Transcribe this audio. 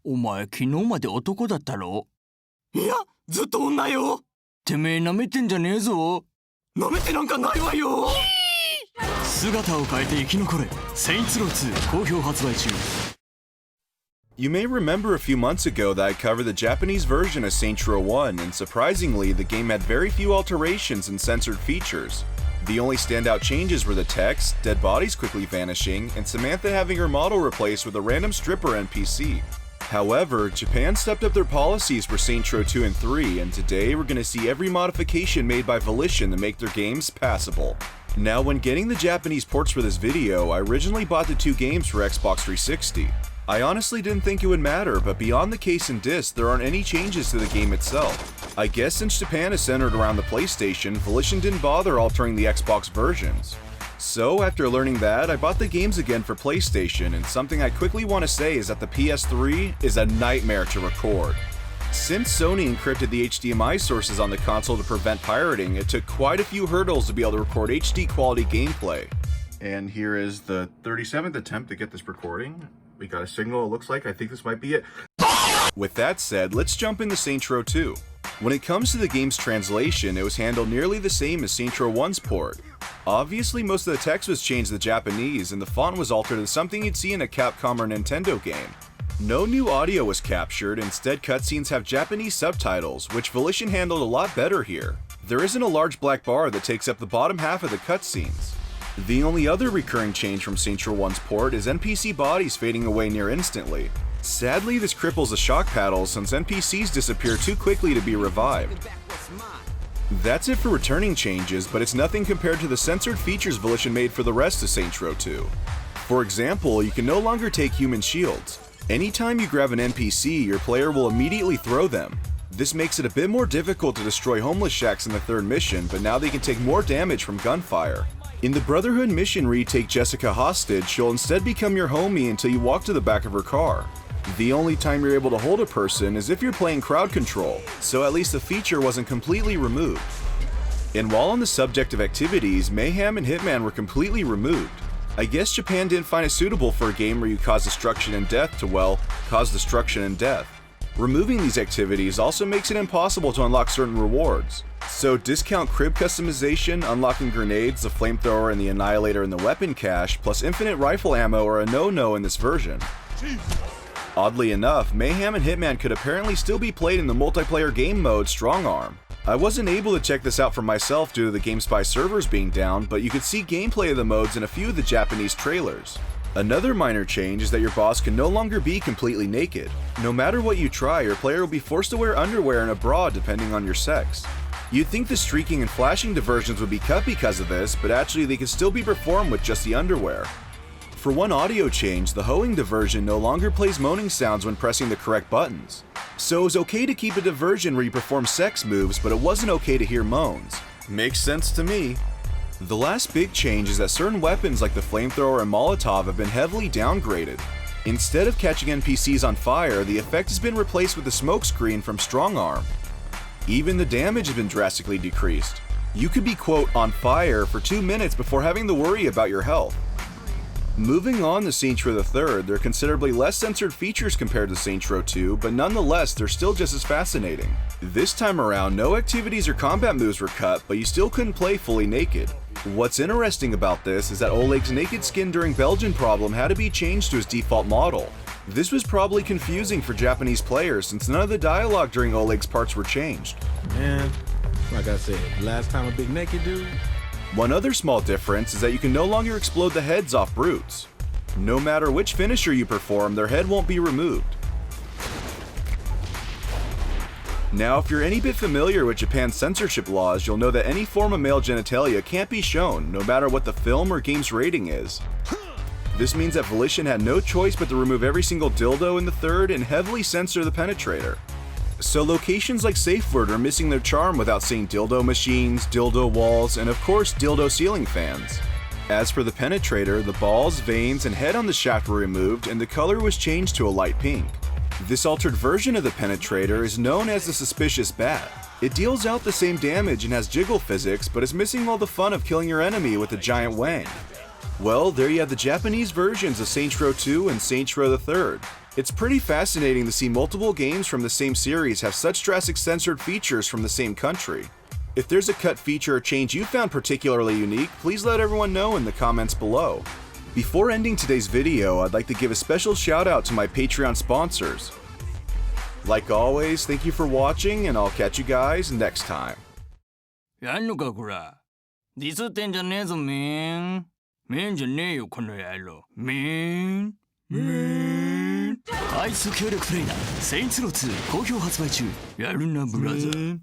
お前昨日まで男だったろ？いや、ずっと女よ。てめえ舐めてんじゃねえぞ。舐めてなんかないわよ。姿を変えて生き残れ。セインツロー2好評発売中。 You may remember a few months ago that I covered the Japanese version of Saints Row 1, and surprisingly, the game had very few alterations and censored features. The only standout changes were the text, dead bodies quickly vanishing, and Samantha having her model replaced with a random stripper NPC. However, Japan stepped up their policies for Saints Row 2 and 3, and today we're going to see every modification made by Volition to make their games passable. Now, when getting the Japanese ports for this video, I originally bought the two games for Xbox 360. I honestly didn't think it would matter, but beyond the case and disc, there aren't any changes to the game itself. I guess since Japan is centered around the PlayStation, Volition didn't bother altering the Xbox versions. So, after learning that, I bought the games again for PlayStation, and something I quickly want to say is that the PS3 is a nightmare to record. Since Sony encrypted the HDMI sources on the console to prevent pirating, it took quite a few hurdles to be able to record HD quality gameplay. And here is the 37th attempt to get this recording. We got a signal, it looks like. I think this might be it. With that said, let's jump into Saints Row 2. When it comes to the game's translation, it was handled nearly the same as Saints Row 1's port. Obviously, most of the text was changed to Japanese, and the font was altered to something you'd see in a Capcom or Nintendo game. No new audio was captured, instead cutscenes have Japanese subtitles, which Volition handled a lot better here. There isn't a large black bar that takes up the bottom half of the cutscenes. The only other recurring change from Saints Row 1's port is NPC bodies fading away near instantly. Sadly, this cripples the shock paddle since NPCs disappear too quickly to be revived. That's it for returning changes, but it's nothing compared to the censored features Volition made for the rest of Saints Row 2. For example, you can no longer take human shields. Anytime you grab an NPC, your player will immediately throw them. This makes it a bit more difficult to destroy homeless shacks in the third mission, but now they can take more damage from gunfire. In the Brotherhood mission where you take Jessica hostage, she'll instead become your homie until you walk to the back of her car. The only time you're able to hold a person is if you're playing crowd control, so at least the feature wasn't completely removed. And while on the subject of activities, Mayhem and Hitman were completely removed. I guess Japan didn't find it suitable for a game where you cause destruction and death to, well, cause destruction and death. Removing these activities also makes it impossible to unlock certain rewards. So discount crib customization, unlocking grenades, the flamethrower, and the annihilator in the weapon cache, plus infinite rifle ammo are a no-no in this version. Oddly enough, Mayhem and Hitman could apparently still be played in the multiplayer game mode Strong Arm. I wasn't able to check this out for myself due to the GameSpy servers being down, but you could see gameplay of the modes in a few of the Japanese trailers. Another minor change is that your boss can no longer be completely naked. No matter what you try, your player will be forced to wear underwear and a bra depending on your sex. You'd think the streaking and flashing diversions would be cut because of this, but actually they can still be performed with just the underwear. For one audio change, the hoeing diversion no longer plays moaning sounds when pressing the correct buttons. So it was okay to keep a diversion where you perform sex moves, but it wasn't okay to hear moans. Makes sense to me. The last big change is that certain weapons like the flamethrower and Molotov have been heavily downgraded. Instead of catching NPCs on fire, the effect has been replaced with the smoke screen from Strong Arm. Even the damage has been drastically decreased. You could be, quote, on fire for 2 minutes before having to worry about your health. Moving on to Saints Row 3, there are considerably less censored features compared to Saints Row 2, but nonetheless, they're still just as fascinating. This time around, no activities or combat moves were cut, but you still couldn't play fully naked. What's interesting about this is that Oleg's naked skin during Belgian Problem had to be changed to his default model. This was probably confusing for Japanese players since none of the dialogue during Oleg's parts were changed. Man, like I said, last time a big naked dude. One other small difference is that you can no longer explode the heads off brutes. No matter which finisher you perform, their head won't be removed. Now, if you're any bit familiar with Japan's censorship laws, you'll know that any form of male genitalia can't be shown, no matter what the film or game's rating is. This means that Volition had no choice but to remove every single dildo in the third and heavily censor the penetrator. So locations like Safe Word are missing their charm without seeing dildo machines, dildo walls, and of course dildo ceiling fans. As for the penetrator, the balls, veins, and head on the shaft were removed and the color was changed to a light pink. This altered version of the penetrator is known as the Suspicious Bat. It deals out the same damage and has jiggle physics, but is missing all the fun of killing your enemy with a giant wang. Well, there you have the Japanese versions of Saints Row 2 and Saints Row 3. It's pretty fascinating to see multiple games from the same series have such drastic censored features from the same country. If there's a cut feature or change you found particularly unique, please let everyone know in the comments below. Before ending today's video, I'd like to give a special shout out to my Patreon sponsors. Like always, thank you for watching, and I'll catch you guys next time. やんのかこら。ディスってんじゃねえぞめん。めんじゃねえよこの野郎。めん。アイス協力プレイなセインツロー2好評発売中。やるなブラザー。